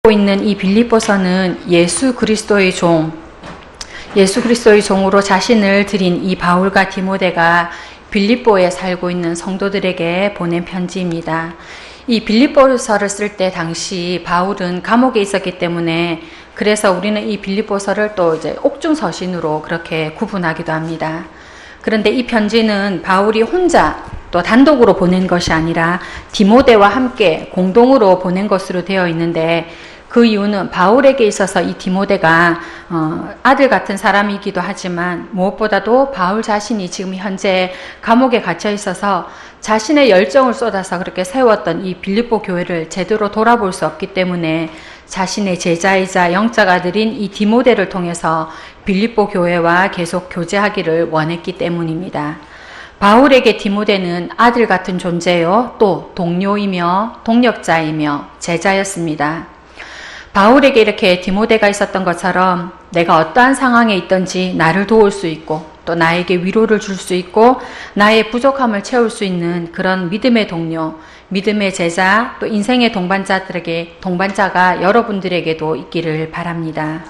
있는 이 빌립보서는 예수 그리스도의 종으로 자신을 드린 이 바울과 디모데가 빌립보에 살고 있는 성도들에게 보낸 편지입니다. 이 빌립보서를 쓸 때 당시 바울은 감옥에 있었기 때문에 그래서 우리는 이 빌립보서를 또 이제 옥중서신으로 그렇게 구분하기도 합니다. 그런데 이 편지는 바울이 혼자 또 단독으로 보낸 것이 아니라 디모데와 함께 공동으로 보낸 것으로 되어 있는데, 그 이유는 바울에게 있어서 이 디모데가 아들 같은 사람이기도 하지만 무엇보다도 바울 자신이 지금 현재 감옥에 갇혀 있어서 자신의 열정을 쏟아서 그렇게 세웠던 이 빌립보 교회를 제대로 돌아볼 수 없기 때문에 자신의 제자이자 영적 아들인 이 디모데를 통해서 빌립보 교회와 계속 교제하기를 원했기 때문입니다. 바울에게 디모데는 아들 같은 존재요, 또 동료이며 동력자이며 제자였습니다. 바울에게 이렇게 디모데가 있었던 것처럼 내가 어떠한 상황에 있든지 나를 도울 수 있고 또 나에게 위로를 줄 수 있고 나의 부족함을 채울 수 있는 그런 믿음의 동료, 믿음의 제자, 또 인생의 동반자가 여러분들에게도 있기를 바랍니다.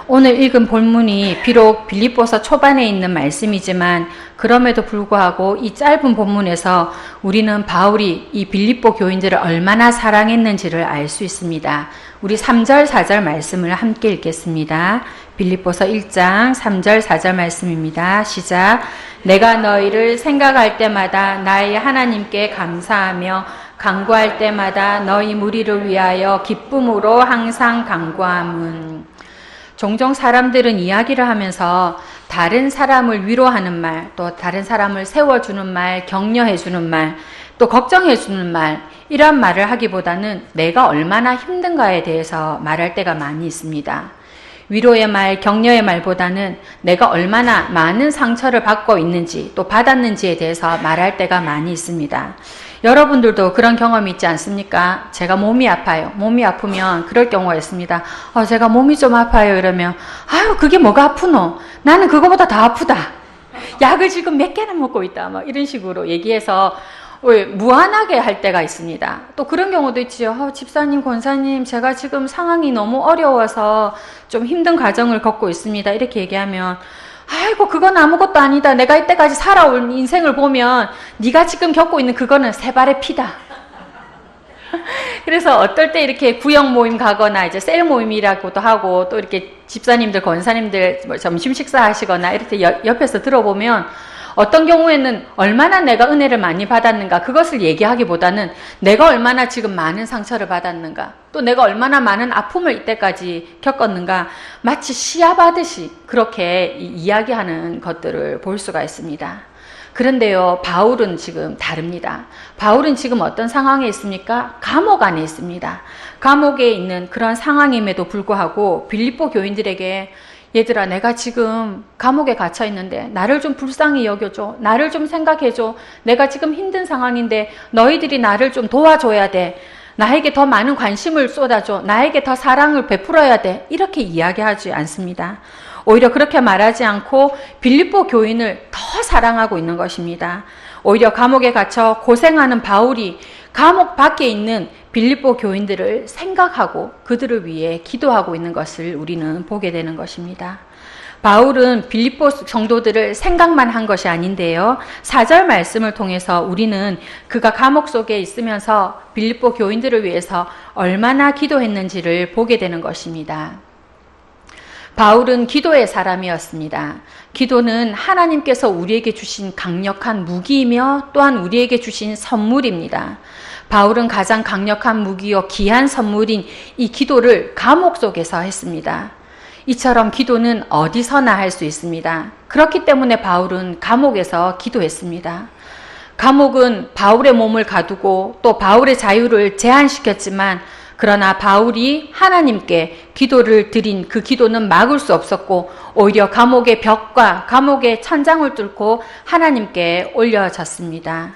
오늘 읽은 본문이 비록 빌립보서 초반에 있는 말씀이지만 그럼에도 불구하고 이 짧은 본문에서 우리는 바울이 이 빌립보 교인들을 얼마나 사랑했는지를 알 수 있습니다. 우리 3절 4절 말씀을 함께 읽겠습니다. 빌립보서 1장 3절 4절 말씀입니다. 시작. 내가 너희를 생각할 때마다 나의 하나님께 감사하며 간구할 때마다 너희 무리를 위하여 기쁨으로 항상 간구함은. 종종 사람들은 이야기를 하면서 다른 사람을 위로하는 말, 또 다른 사람을 세워주는 말, 격려해주는 말, 또 걱정해주는 말, 이런 말을 하기보다는 내가 얼마나 힘든가에 대해서 말할 때가 많이 있습니다. 위로의 말, 격려의 말보다는 내가 얼마나 많은 상처를 받고 있는지 또 받았는지에 대해서 말할 때가 많이 있습니다. 여러분들도 그런 경험이 있지 않습니까? 제가 몸이 아파요. 몸이 아프면 그럴 경우가 있습니다. 제가 몸이 좀 아파요. 이러면 아유, 그게 뭐가 아프노? 나는 그거보다 더 아프다. 약을 지금 몇 개나 먹고 있다. 막 이런 식으로 얘기해서 무한하게 할 때가 있습니다. 또 그런 경우도 있지요. 집사님, 권사님, 제가 지금 상황이 너무 어려워서 좀 힘든 과정을 겪고 있습니다. 이렇게 얘기하면 아이고, 그건 아무것도 아니다. 내가 이때까지 살아온 인생을 보면 네가 지금 겪고 있는 그거는 세 발의 피다. 그래서 어떨 때 이렇게 구역 모임 가거나 이제 셀 모임이라고도 하고 또 이렇게 집사님들, 권사님들 점심 식사하시거나 이렇게 옆에서 들어보면 어떤 경우에는 얼마나 내가 은혜를 많이 받았는가 그것을 얘기하기보다는 내가 얼마나 지금 많은 상처를 받았는가 또 내가 얼마나 많은 아픔을 이때까지 겪었는가 마치 시합하듯이 그렇게 이야기하는 것들을 볼 수가 있습니다. 그런데요, 바울은 지금 다릅니다. 바울은 지금 어떤 상황에 있습니까? 감옥 안에 있습니다. 감옥에 있는 그런 상황임에도 불구하고 빌립보 교인들에게 얘들아, 내가 지금 감옥에 갇혀 있는데 나를 좀 불쌍히 여겨줘. 나를 좀 생각해줘. 내가 지금 힘든 상황인데 너희들이 나를 좀 도와줘야 돼. 나에게 더 많은 관심을 쏟아줘. 나에게 더 사랑을 베풀어야 돼. 이렇게 이야기하지 않습니다. 오히려 그렇게 말하지 않고 빌립보 교인을 더 사랑하고 있는 것입니다. 오히려 감옥에 갇혀 고생하는 바울이 감옥 밖에 있는 빌립보 교인들을 생각하고 그들을 위해 기도하고 있는 것을 우리는 보게 되는 것입니다. 바울은 빌립보 성도들을 생각만 한 것이 아닌데요. 4절 말씀을 통해서 우리는 그가 감옥 속에 있으면서 빌립보 교인들을 위해서 얼마나 기도했는지를 보게 되는 것입니다. 바울은 기도의 사람이었습니다. 기도는 하나님께서 우리에게 주신 강력한 무기이며 또한 우리에게 주신 선물입니다. 바울은 가장 강력한 무기요 귀한 선물인 이 기도를 감옥 속에서 했습니다. 이처럼 기도는 어디서나 할 수 있습니다. 그렇기 때문에 바울은 감옥에서 기도했습니다. 감옥은 바울의 몸을 가두고 또 바울의 자유를 제한시켰지만 그러나 바울이 하나님께 기도를 드린 그 기도는 막을 수 없었고 오히려 감옥의 벽과 감옥의 천장을 뚫고 하나님께 올려졌습니다.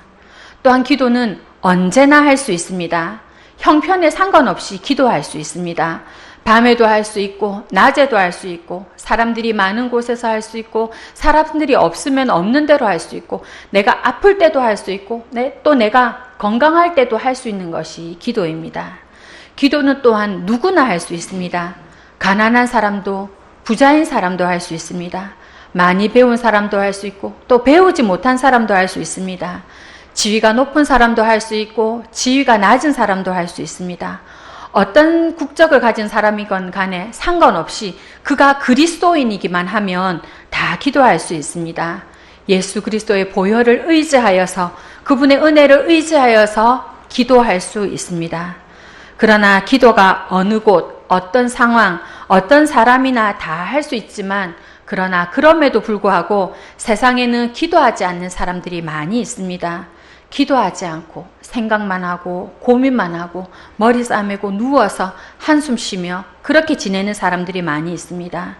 또한 기도는 언제나 할 수 있습니다. 형편에 상관없이 기도할 수 있습니다. 밤에도 할 수 있고 낮에도 할 수 있고 사람들이 많은 곳에서 할 수 있고 사람들이 없으면 없는 대로 할 수 있고 내가 아플 때도 할 수 있고 또 내가 건강할 때도 할 수 있는 것이 기도입니다. 기도는 또한 누구나 할 수 있습니다. 가난한 사람도 부자인 사람도 할 수 있습니다. 많이 배운 사람도 할 수 있고 또 배우지 못한 사람도 할 수 있습니다. 지위가 높은 사람도 할 수 있고 지위가 낮은 사람도 할 수 있습니다. 어떤 국적을 가진 사람이건 간에 상관없이 그가 그리스도인이기만 하면 다 기도할 수 있습니다. 예수 그리스도의 보혈을 의지하여서 그분의 은혜를 의지하여서 기도할 수 있습니다. 그러나 기도가 어느 곳, 어떤 상황, 어떤 사람이나 다 할 수 있지만 그러나 그럼에도 불구하고 세상에는 기도하지 않는 사람들이 많이 있습니다. 기도하지 않고 생각만 하고 고민만 하고 머리 싸매고 누워서 한숨 쉬며 그렇게 지내는 사람들이 많이 있습니다.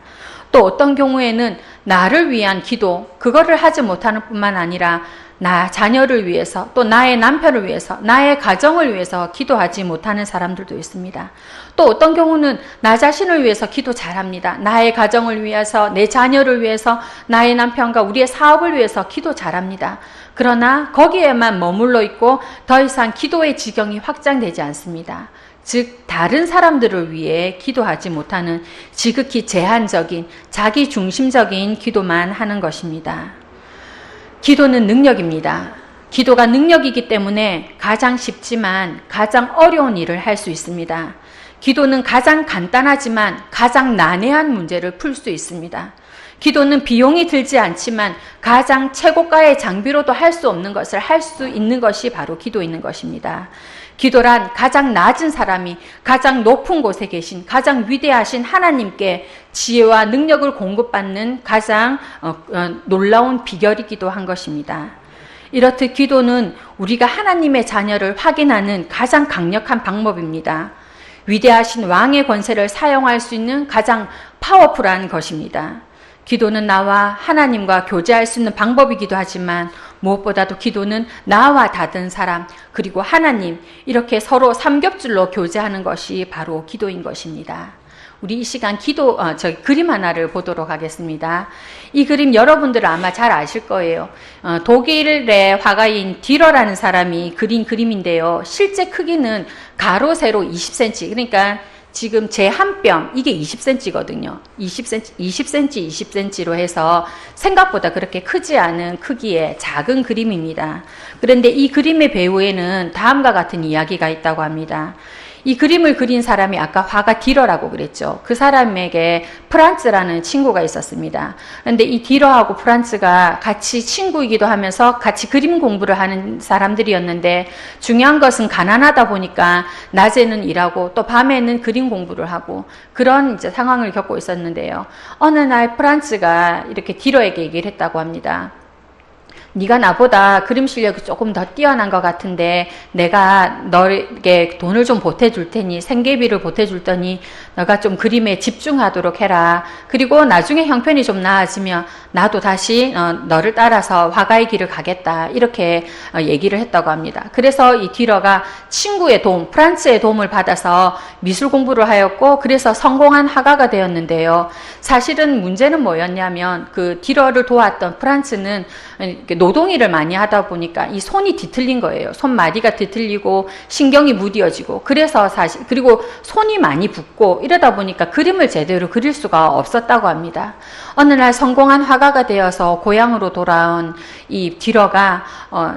또 어떤 경우에는 나를 위한 기도, 그거를 하지 못하는 뿐만 아니라 나 자녀를 위해서 또 나의 남편을 위해서 나의 가정을 위해서 기도하지 못하는 사람들도 있습니다. 또 어떤 경우는 나 자신을 위해서 기도 잘합니다. 나의 가정을 위해서 내 자녀를 위해서 나의 남편과 우리의 사업을 위해서 기도 잘합니다. 그러나 거기에만 머물러 있고 더 이상 기도의 지경이 확장되지 않습니다. 즉 다른 사람들을 위해 기도하지 못하는 지극히 제한적인 자기 중심적인 기도만 하는 것입니다. 기도는 능력입니다. 기도가 능력이기 때문에 가장 쉽지만 가장 어려운 일을 할 수 있습니다. 기도는 가장 간단하지만 가장 난해한 문제를 풀 수 있습니다. 기도는 비용이 들지 않지만 가장 최고가의 장비로도 할 수 없는 것을 할 수 있는 것이 바로 기도인 것입니다. 기도란 가장 낮은 사람이 가장 높은 곳에 계신 가장 위대하신 하나님께 지혜와 능력을 공급받는 가장 놀라운 비결이기도 한 것입니다. 이렇듯 기도는 우리가 하나님의 자녀를 확인하는 가장 강력한 방법입니다. 위대하신 왕의 권세를 사용할 수 있는 가장 파워풀한 것입니다. 기도는 나와 하나님과 교제할 수 있는 방법이기도 하지만 무엇보다도 기도는 나와 다른 사람 그리고 하나님 이렇게 서로 삼겹줄로 교제하는 것이 바로 기도인 것입니다. 우리 이 시간 그림 하나를 보도록 하겠습니다. 이 그림 여러분들은 아마 잘 아실 거예요. 독일의 화가인 디러라는 사람이 그린 그림인데요. 실제 크기는 가로 세로 20cm 그러니까 지금 제 한 뼘 이게 20cm거든요. 20cm로 해서 생각보다 그렇게 크지 않은 크기의 작은 그림입니다. 그런데 이 그림의 배후에는 다음과 같은 이야기가 있다고 합니다. 이 그림을 그린 사람이 아까 화가 디러라고 그랬죠. 그 사람에게 프란츠라는 친구가 있었습니다. 그런데 이 디러하고 프란츠가 같이 친구이기도 하면서 같이 그림 공부를 하는 사람들이었는데 중요한 것은 가난하다 보니까 낮에는 일하고 또 밤에는 그림 공부를 하고 그런 이제 상황을 겪고 있었는데요. 어느 날 프란츠가 이렇게 디러에게 얘기를 했다고 합니다. 네가 나보다 그림 실력이 조금 더 뛰어난 것 같은데 내가 너에게 돈을 좀 보태줄 테니 생계비를 보태줄 테니 너가 좀 그림에 집중하도록 해라. 그리고 나중에 형편이 좀 나아지면 나도 다시 너를 따라서 화가의 길을 가겠다. 이렇게 얘기를 했다고 합니다. 그래서 이 디러가 친구의 도움, 프란츠의 도움을 받아서 미술 공부를 하였고 그래서 성공한 화가가 되었는데요. 사실은 문제는 뭐였냐면 그 디러를 도왔던 프란츠는 노동일을 많이 하다 보니까 이 손이 뒤틀린 거예요. 손마디가 뒤틀리고 신경이 무뎌지고 그래서 그리고 손이 많이 붓고 이러다 보니까 그림을 제대로 그릴 수가 없었다고 합니다. 어느 날 성공한 화가가 되어서 고향으로 돌아온 이 디러가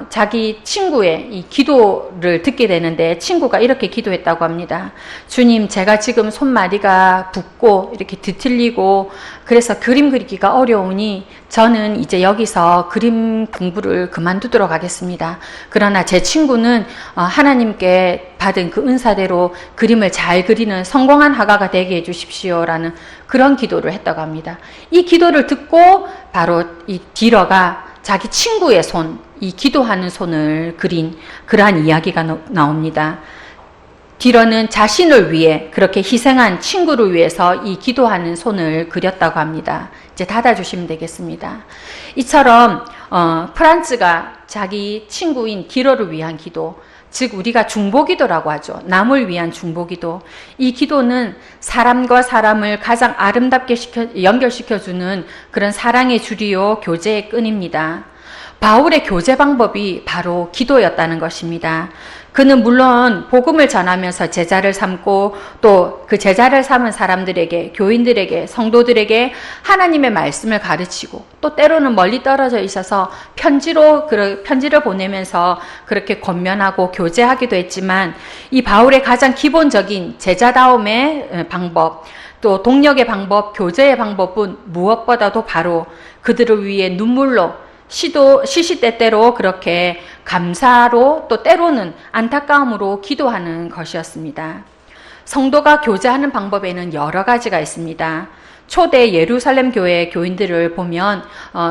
자기 친구의 이 기도를 듣게 되는데 친구가 이렇게 기도했다고 합니다. 주님, 제가 지금 손마디가 붓고 이렇게 뒤틀리고 그래서 그림 그리기가 어려우니 저는 이제 여기서 그림 공부를 그만두도록 하겠습니다. 그러나 제 친구는 하나님께 받은 그 은사대로 그림을 잘 그리는 성공한 화가가 되게 해주십시오라는 그런 기도를 했다고 합니다. 이 기도를 듣고 바로 이 디러가 자기 친구의 손, 이 기도하는 손을 그린 그러한 이야기가 나옵니다. 디러는 자신을 위해 그렇게 희생한 친구를 위해서 이 기도하는 손을 그렸다고 합니다. 이제 닫아주시면 되겠습니다. 이처럼 프란츠가 자기 친구인 디러를 위한 기도, 즉 우리가 중보기도라고 하죠. 남을 위한 중보기도. 이 기도는 사람과 사람을 가장 아름답게 연결시켜주는 그런 사랑의 줄이요 교제의 끈입니다. 바울의 교제 방법이 바로 기도였다는 것입니다. 그는 물론 복음을 전하면서 제자를 삼고 또 그 제자를 삼은 사람들에게, 교인들에게, 성도들에게 하나님의 말씀을 가르치고 또 때로는 멀리 떨어져 있어서 편지를 보내면서 그렇게 권면하고 교제하기도 했지만 이 바울의 가장 기본적인 제자다움의 방법, 또 동력의 방법, 교제의 방법은 무엇보다도 바로 그들을 위해 눈물로 시시때때로 그렇게 감사로 또 때로는 안타까움으로 기도하는 것이었습니다. 성도가 교제하는 방법에는 여러 가지가 있습니다. 초대 예루살렘 교회 교인들을 보면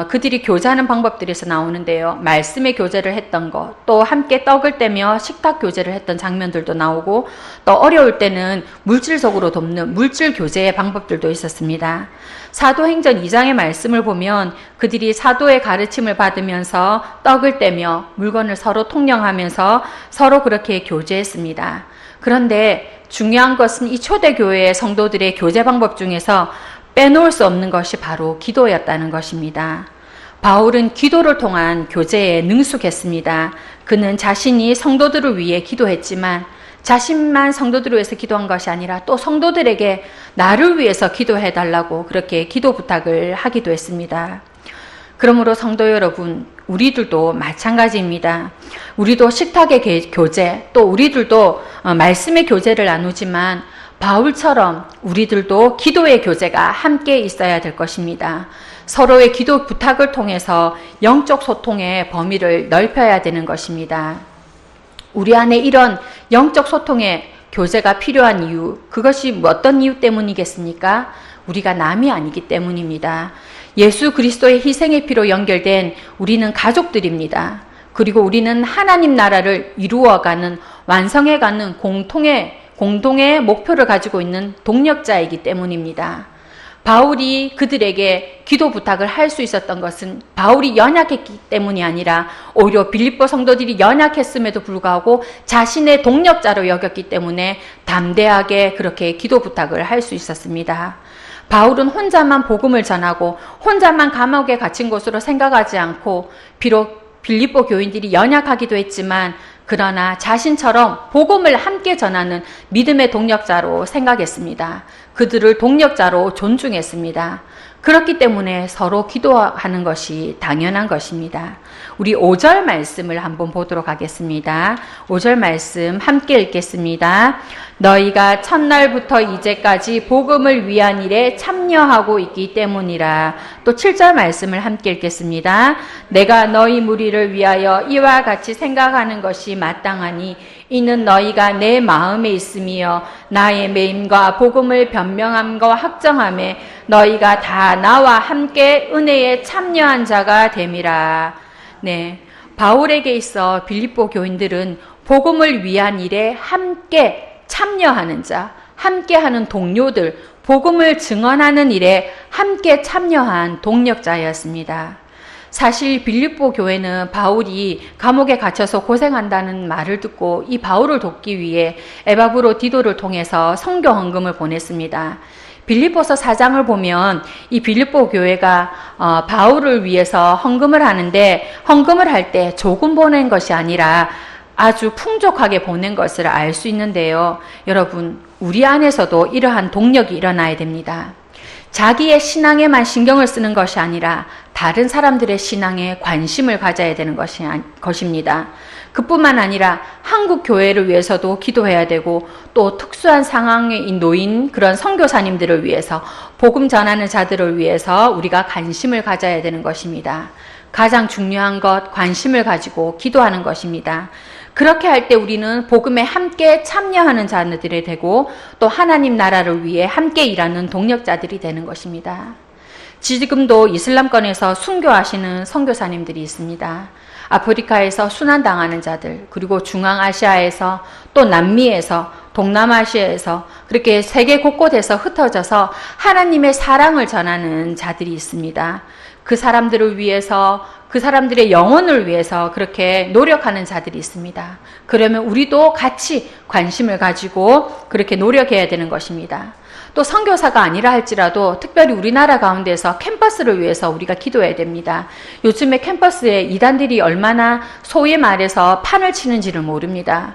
그들이 교제하는 방법들에서 나오는데요. 말씀의 교제를 했던 것, 또 함께 떡을 떼며 식탁 교제를 했던 장면들도 나오고 또 어려울 때는 물질적으로 돕는 물질 교제의 방법들도 있었습니다. 사도행전 2장의 말씀을 보면 그들이 사도의 가르침을 받으면서 떡을 떼며 물건을 서로 통령하면서 서로 그렇게 교제했습니다. 그런데 중요한 것은 이 초대교회의 성도들의 교제 방법 중에서 빼놓을 수 없는 것이 바로 기도였다는 것입니다. 바울은 기도를 통한 교제에 능숙했습니다. 그는 자신이 성도들을 위해 기도했지만 자신만 성도들을 위해서 기도한 것이 아니라 또 성도들에게 나를 위해서 기도해달라고 그렇게 기도 부탁을 하기도 했습니다. 그러므로 성도 여러분, 우리들도 마찬가지입니다. 우리도 식탁의 교제, 또 우리들도 말씀의 교제를 나누지만 바울처럼 우리들도 기도의 교제가 함께 있어야 될 것입니다. 서로의 기도 부탁을 통해서 영적 소통의 범위를 넓혀야 되는 것입니다. 우리 안에 이런 영적 소통의 교제가 필요한 이유, 그것이 어떤 이유 때문이겠습니까? 우리가 남이 아니기 때문입니다. 예수 그리스도의 희생의 피로 연결된 우리는 가족들입니다. 그리고 우리는 하나님 나라를 이루어가는, 완성해가는 공동의 목표를 가지고 있는 동력자이기 때문입니다. 바울이 그들에게 기도 부탁을 할 수 있었던 것은 바울이 연약했기 때문이 아니라 오히려 빌립보 성도들이 연약했음에도 불구하고 자신의 동력자로 여겼기 때문에 담대하게 그렇게 기도 부탁을 할 수 있었습니다. 바울은 혼자만 복음을 전하고 혼자만 감옥에 갇힌 것으로 생각하지 않고 비록 빌립보 교인들이 연약하기도 했지만 그러나 자신처럼 복음을 함께 전하는 믿음의 동력자로 생각했습니다. 그들을 동력자로 존중했습니다. 그렇기 때문에 서로 기도하는 것이 당연한 것입니다. 우리 5절 말씀을 한번 보도록 하겠습니다. 5절 말씀 함께 읽겠습니다. 너희가 첫날부터 이제까지 복음을 위한 일에 참여하고 있기 때문이라. 또 7절 말씀을 함께 읽겠습니다. 내가 너희 무리를 위하여 이와 같이 생각하는 것이 마땅하니 이는 너희가 내 마음에 있으며 나의 매임과 복음을 변명함과 확정함에 너희가 다 나와 함께 은혜에 참여한 자가 됨이라. 네, 바울에게 있어 빌립보 교인들은 복음을 위한 일에 함께 참여하는 자, 함께하는 동료들, 복음을 증언하는 일에 함께 참여한 동력자였습니다. 사실 빌립보 교회는 바울이 감옥에 갇혀서 고생한다는 말을 듣고 이 바울을 돕기 위해 에바브로디도를 통해서 선교 헌금을 보냈습니다. 빌립보서 4장을 보면 이 빌립보 교회가 바울을 위해서 헌금을 하는데 헌금을 할 때 조금 보낸 것이 아니라 아주 풍족하게 보낸 것을 알 수 있는데요. 여러분, 우리 안에서도 이러한 동력이 일어나야 됩니다. 자기의 신앙에만 신경을 쓰는 것이 아니라 다른 사람들의 신앙에 관심을 가져야 되는 것입니다. 그뿐만 아니라 한국 교회를 위해서도 기도해야 되고 또 특수한 상황에 놓인 그런 선교사님들을 위해서 복음 전하는 자들을 위해서 우리가 관심을 가져야 되는 것입니다. 가장 중요한 것, 관심을 가지고 기도하는 것입니다. 그렇게 할 때 우리는 복음에 함께 참여하는 자들이 되고 또 하나님 나라를 위해 함께 일하는 동력자들이 되는 것입니다. 지금도 이슬람권에서 순교하시는 선교사님들이 있습니다. 아프리카에서 순환당하는 자들, 그리고 중앙아시아에서 또 남미에서 동남아시아에서 그렇게 세계 곳곳에서 흩어져서 하나님의 사랑을 전하는 자들이 있습니다. 그 사람들을 위해서, 그 사람들의 영혼을 위해서 그렇게 노력하는 자들이 있습니다. 그러면 우리도 같이 관심을 가지고 그렇게 노력해야 되는 것입니다. 또 선교사가 아니라 할지라도 특별히 우리나라 가운데서 캠퍼스를 위해서 우리가 기도해야 됩니다. 요즘에 캠퍼스에 이단들이 얼마나 소위 말해서 판을 치는지를 모릅니다.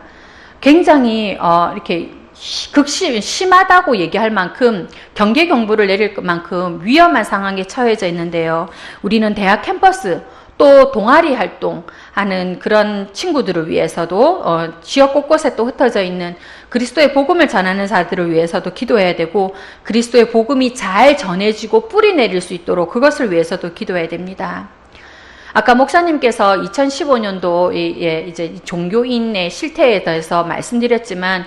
굉장히 이렇게 심하다고 얘기할 만큼 경계 경보를 내릴 만큼 위험한 상황에 처해져 있는데요. 우리는 대학 캠퍼스 또 동아리 활동하는 그런 친구들을 위해서도 지역 곳곳에 또 흩어져 있는 그리스도의 복음을 전하는 자들을 위해서도 기도해야 되고, 그리스도의 복음이 잘 전해지고 뿌리 내릴 수 있도록 그것을 위해서도 기도해야 됩니다. 아까 목사님께서 2015년도에 이제 종교인의 실태에 대해서 말씀드렸지만,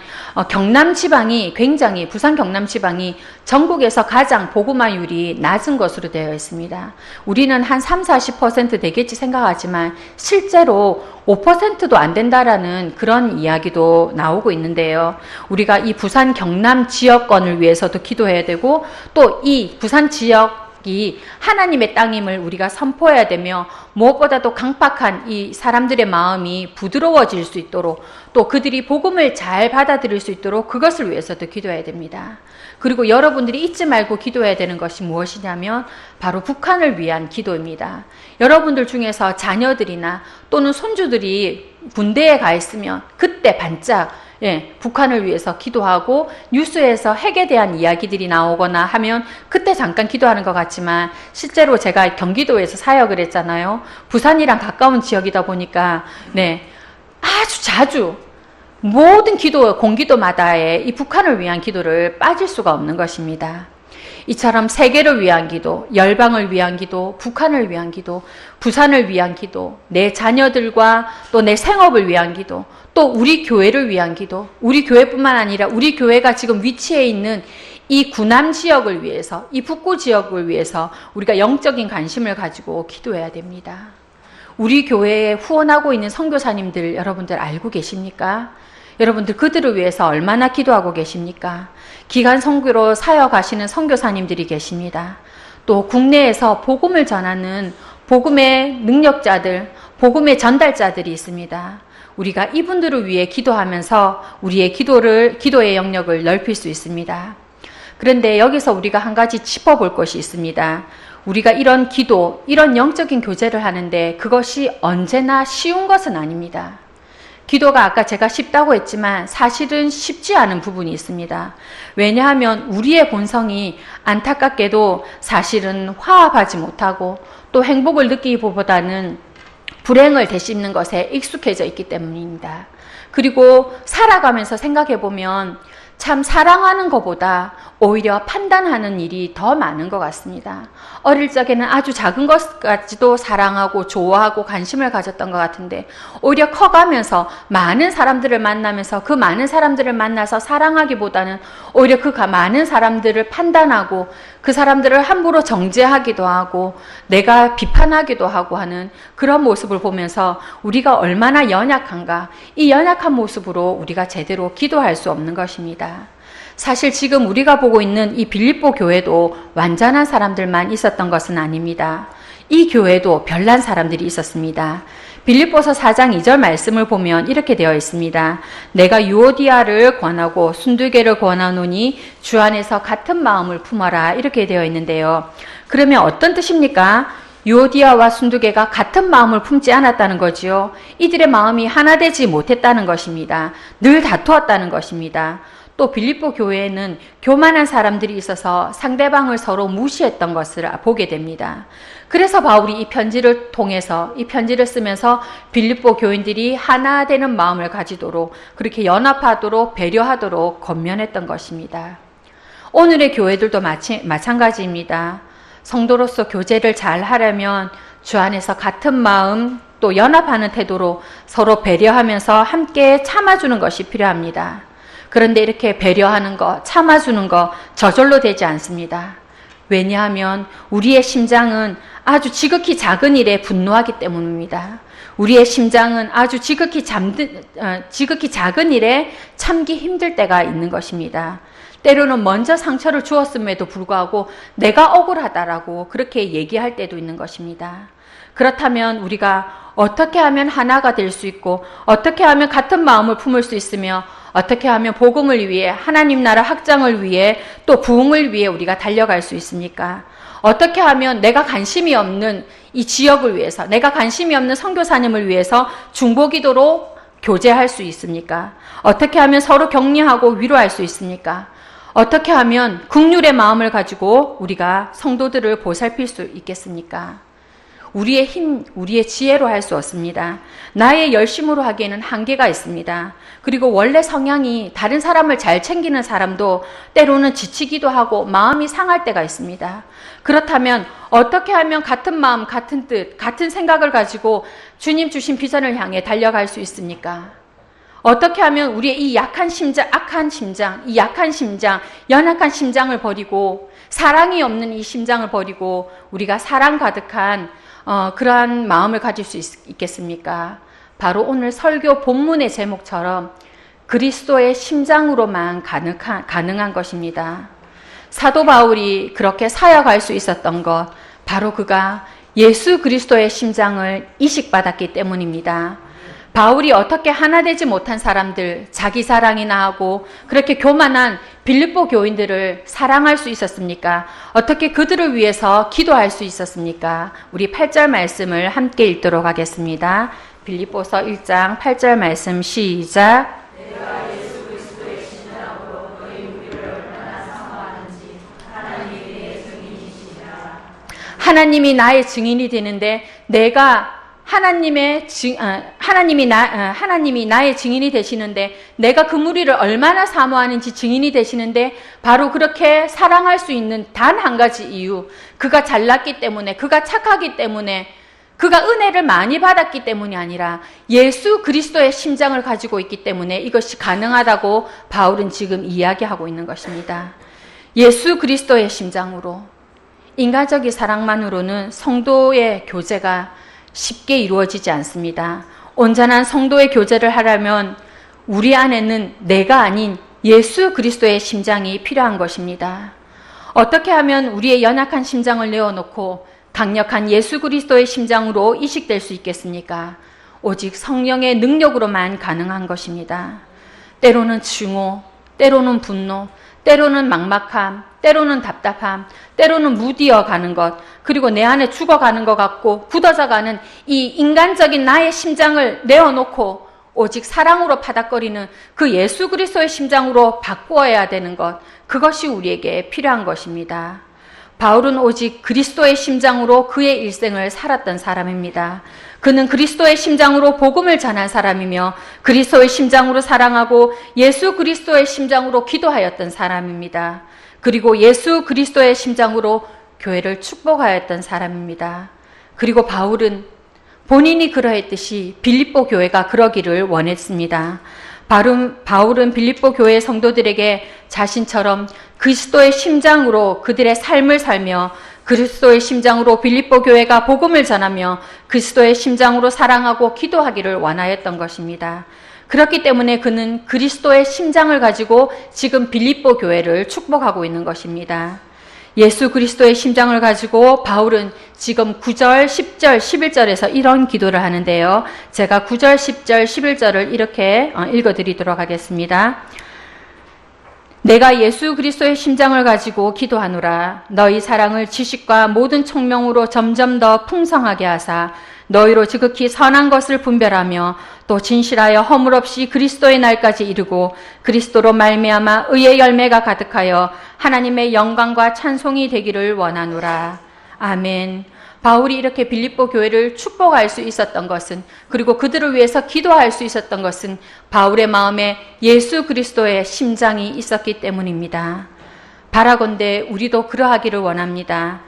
경남 지방이 굉장히, 부산 경남 지방이 전국에서 가장 복음화율이 낮은 것으로 되어 있습니다. 우리는 한 30-40% 되겠지 생각하지만 실제로 5%도 안 된다라는 그런 이야기도 나오고 있는데요. 우리가 이 부산 경남 지역권을 위해서도 기도해야 되고, 또 이 부산 지역이 하나님의 땅임을 우리가 선포해야 되며, 무엇보다도 강팍한 이 사람들의 마음이 부드러워질 수 있도록, 또 그들이 복음을 잘 받아들일 수 있도록 그것을 위해서도 기도해야 됩니다. 그리고 여러분들이 잊지 말고 기도해야 되는 것이 무엇이냐면 바로 북한을 위한 기도입니다. 여러분들 중에서 자녀들이나 또는 손주들이 군대에 가 있으면 그때 반짝 북한을 위해서 기도하고, 뉴스에서 핵에 대한 이야기들이 나오거나 하면 그때 잠깐 기도하는 것 같지만, 실제로 제가 경기도에서 사역을 했잖아요. 부산이랑 가까운 지역이다 보니까 아주 자주 모든 기도, 공기도마다의 이 북한을 위한 기도를 빠질 수가 없는 것입니다. 이처럼 세계를 위한 기도, 열방을 위한 기도, 북한을 위한 기도, 부산을 위한 기도, 내 자녀들과 또 내 생업을 위한 기도, 또 우리 교회를 위한 기도, 우리 교회뿐만 아니라 우리 교회가 지금 위치해 있는 이 구남 지역을 위해서, 이 북구 지역을 위해서 우리가 영적인 관심을 가지고 기도해야 됩니다. 우리 교회에 후원하고 있는 선교사님들 여러분들 알고 계십니까? 여러분들 그들을 위해서 얼마나 기도하고 계십니까? 기간 선교로 사역하시는 선교사님들이 계십니다. 또 국내에서 복음을 전하는 복음의 능력자들, 복음의 전달자들이 있습니다. 우리가 이분들을 위해 기도하면서 우리의 기도의 영역을 넓힐 수 있습니다. 그런데 여기서 우리가 한 가지 짚어볼 것이 있습니다. 우리가 이런 기도, 이런 영적인 교제를 하는데 그것이 언제나 쉬운 것은 아닙니다. 기도가 아까 제가 쉽다고 했지만 사실은 쉽지 않은 부분이 있습니다. 왜냐하면 우리의 본성이 안타깝게도 사실은 화합하지 못하고 또 행복을 느끼기보다는 불행을 되씹는 것에 익숙해져 있기 때문입니다. 그리고 살아가면서 생각해보면 참 사랑하는 것보다 오히려 판단하는 일이 더 많은 것 같습니다. 어릴 적에는 아주 작은 것까지도 사랑하고 좋아하고 관심을 가졌던 것 같은데, 오히려 커가면서 많은 사람들을 만나면서 그 많은 사람들을 만나서 사랑하기보다는 오히려 그 많은 사람들을 판단하고 그 사람들을 함부로 정죄하기도 하고 내가 비판하기도 하고 하는 그런 모습을 보면서 우리가 얼마나 연약한가, 이 연약한 모습으로 우리가 제대로 기도할 수 없는 것입니다. 사실 지금 우리가 보고 있는 이 빌립보 교회도 완전한 사람들만 있었던 것은 아닙니다. 이 교회도 별난 사람들이 있었습니다. 빌립보서 4장 2절 말씀을 보면 이렇게 되어 있습니다. 내가 유오디아를 권하고 순두개를 권하노니 주 안에서 같은 마음을 품어라, 이렇게 되어 있는데요. 그러면 어떤 뜻입니까? 유오디아와 순두개가 같은 마음을 품지 않았다는 거지요. 이들의 마음이 하나 되지 못했다는 것입니다. 늘 다투었다는 것입니다. 또 빌립보 교회에는 교만한 사람들이 있어서 상대방을 서로 무시했던 것을 보게 됩니다. 그래서 바울이 이 편지를 통해서, 이 편지를 쓰면서 빌립보 교인들이 하나 되는 마음을 가지도록, 그렇게 연합하도록, 배려하도록 권면했던 것입니다. 오늘의 교회들도 마찬가지입니다. 성도로서 교제를 잘 하려면 주 안에서 같은 마음, 또 연합하는 태도로 서로 배려하면서 함께 참아주는 것이 필요합니다. 그런데 이렇게 배려하는 것, 참아주는 것 저절로 되지 않습니다. 왜냐하면 우리의 심장은 아주 지극히 작은 일에 분노하기 때문입니다. 우리의 심장은 아주 지극히 작은 일에 참기 힘들 때가 있는 것입니다. 때로는 먼저 상처를 주었음에도 불구하고 내가 억울하다라고 그렇게 얘기할 때도 있는 것입니다. 그렇다면 우리가 어떻게 하면 하나가 될 수 있고 어떻게 하면 같은 마음을 품을 수 있으며 어떻게 하면 복음을 위해 하나님 나라 확장을 위해 또 부흥을 위해 우리가 달려갈 수 있습니까? 어떻게 하면 내가 관심이 없는 이 지역을 위해서 내가 관심이 없는 선교사님을 위해서 중보기도로 교제할 수 있습니까? 어떻게 하면 서로 격려하고 위로할 수 있습니까? 어떻게 하면 긍휼의 마음을 가지고 우리가 성도들을 보살필 수 있겠습니까? 우리의 힘, 우리의 지혜로 할 수 없습니다. 나의 열심으로 하기에는 한계가 있습니다. 그리고 원래 성향이 다른 사람을 잘 챙기는 사람도 때로는 지치기도 하고 마음이 상할 때가 있습니다. 그렇다면 어떻게 하면 같은 마음, 같은 뜻, 같은 생각을 가지고 주님 주신 비전을 향해 달려갈 수 있습니까? 어떻게 하면 우리의 이 약한 심장, 악한 심장, 이 약한 심장, 연약한 심장을 버리고 사랑이 없는 이 심장을 버리고 우리가 사랑 가득한 그러한 마음을 가질 수 있겠습니까? 바로 오늘 설교 본문의 제목처럼 그리스도의 심장으로만 가능한 것입니다. 사도 바울이 그렇게 사역할 수 있었던 것, 바로 그가 예수 그리스도의 심장을 이식받았기 때문입니다. 바울이 어떻게 하나 되지 못한 사람들, 자기 사랑이나 하고 그렇게 교만한 빌립보 교인들을 사랑할 수 있었습니까? 어떻게 그들을 위해서 기도할 수 있었습니까? 우리 8절 말씀을 함께 읽도록 하겠습니다. 빌립보서 1장 8절 말씀 시작. 내가 예수 그리스도의 심장으로 너희 우리를 얼마나 사모하는지 하나님이 내 증인이시라. 하나님이 나의 증인이 되는데 내가 하나님이 나의 증인이 되시는데 내가 그 무리를 얼마나 사모하는지 증인이 되시는데 바로 그렇게 사랑할 수 있는 단 한 가지 이유, 그가 잘났기 때문에, 그가 착하기 때문에, 그가 은혜를 많이 받았기 때문이 아니라 예수 그리스도의 심장을 가지고 있기 때문에 이것이 가능하다고 바울은 지금 이야기하고 있는 것입니다. 예수 그리스도의 심장으로, 인간적인 사랑만으로는 성도의 교제가 쉽게 이루어지지 않습니다. 온전한 성도의 교제를 하려면 우리 안에는 내가 아닌 예수 그리스도의 심장이 필요한 것입니다. 어떻게 하면 우리의 연약한 심장을 내어놓고 강력한 예수 그리스도의 심장으로 이식될 수 있겠습니까? 오직 성령의 능력으로만 가능한 것입니다. 때로는 증오, 때로는 분노, 때로는 막막함, 때로는 답답함, 때로는 무디어 가는 것, 그리고 내 안에 죽어가는 것 같고 굳어져 가는 이 인간적인 나의 심장을 내어놓고 오직 사랑으로 파닥거리는 그 예수 그리스도의 심장으로 바꾸어야 되는 것, 그것이 우리에게 필요한 것입니다. 바울은 오직 그리스도의 심장으로 그의 일생을 살았던 사람입니다. 그는 그리스도의 심장으로 복음을 전한 사람이며 그리스도의 심장으로 사랑하고 예수 그리스도의 심장으로 기도하였던 사람입니다. 그리고 예수 그리스도의 심장으로 교회를 축복하였던 사람입니다. 그리고 바울은 본인이 그러했듯이 빌립보 교회가 그러기를 원했습니다. 바울은 빌립보 교회 성도들에게 자신처럼 그리스도의 심장으로 그들의 삶을 살며 그리스도의 심장으로 빌립보 교회가 복음을 전하며 그리스도의 심장으로 사랑하고 기도하기를 원하였던 것입니다. 그렇기 때문에 그는 그리스도의 심장을 가지고 지금 빌립보 교회를 축복하고 있는 것입니다. 예수 그리스도의 심장을 가지고 바울은 지금 9절, 10절, 11절에서 이런 기도를 하는데요. 제가 9절, 10절, 11절을 이렇게 읽어드리도록 하겠습니다. 내가 예수 그리스도의 심장을 가지고 기도하노라. 너희 사랑을 지식과 모든 총명으로 점점 더 풍성하게 하사 너희로 지극히 선한 것을 분별하며 또 진실하여 허물 없이 그리스도의 날까지 이르고 그리스도로 말미암아 의의 열매가 가득하여 하나님의 영광과 찬송이 되기를 원하노라. 아멘. 바울이 이렇게 빌립보 교회를 축복할 수 있었던 것은, 그리고 그들을 위해서 기도할 수 있었던 것은 바울의 마음에 예수 그리스도의 심장이 있었기 때문입니다. 바라건대 우리도 그러하기를 원합니다.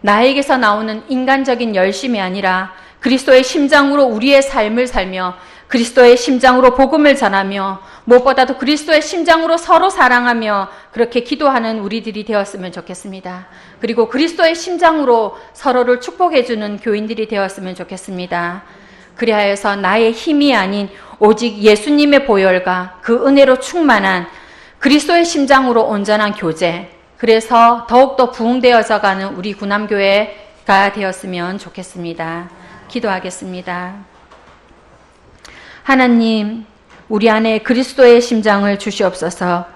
나에게서 나오는 인간적인 열심이 아니라 그리스도의 심장으로 우리의 삶을 살며 그리스도의 심장으로 복음을 전하며 무엇보다도 그리스도의 심장으로 서로 사랑하며 그렇게 기도하는 우리들이 되었으면 좋겠습니다. 그리고 그리스도의 심장으로 서로를 축복해주는 교인들이 되었으면 좋겠습니다. 그리하여서 나의 힘이 아닌 오직 예수님의 보혈과 그 은혜로 충만한 그리스도의 심장으로 온전한 교제, 그래서 더욱더 부흥되어져 가는 우리 구남교회가 되었으면 좋겠습니다. 기도하겠습니다. 하나님, 우리 안에 그리스도의 심장을 주시옵소서.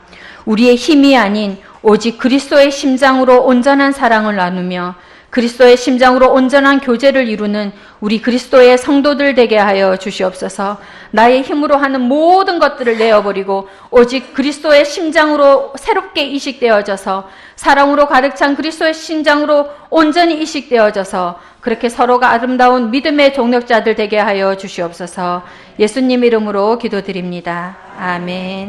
우리의 힘이 아닌 오직 그리스도의 심장으로 온전한 사랑을 나누며 그리스도의 심장으로 온전한 교제를 이루는 우리 그리스도의 성도들 되게 하여 주시옵소서. 나의 힘으로 하는 모든 것들을 내어버리고 오직 그리스도의 심장으로 새롭게 이식되어져서 사랑으로 가득 찬 그리스도의 심장으로 온전히 이식되어져서 그렇게 서로가 아름다운 믿음의 동력자들 되게 하여 주시옵소서. 예수님 이름으로 기도드립니다. 아멘.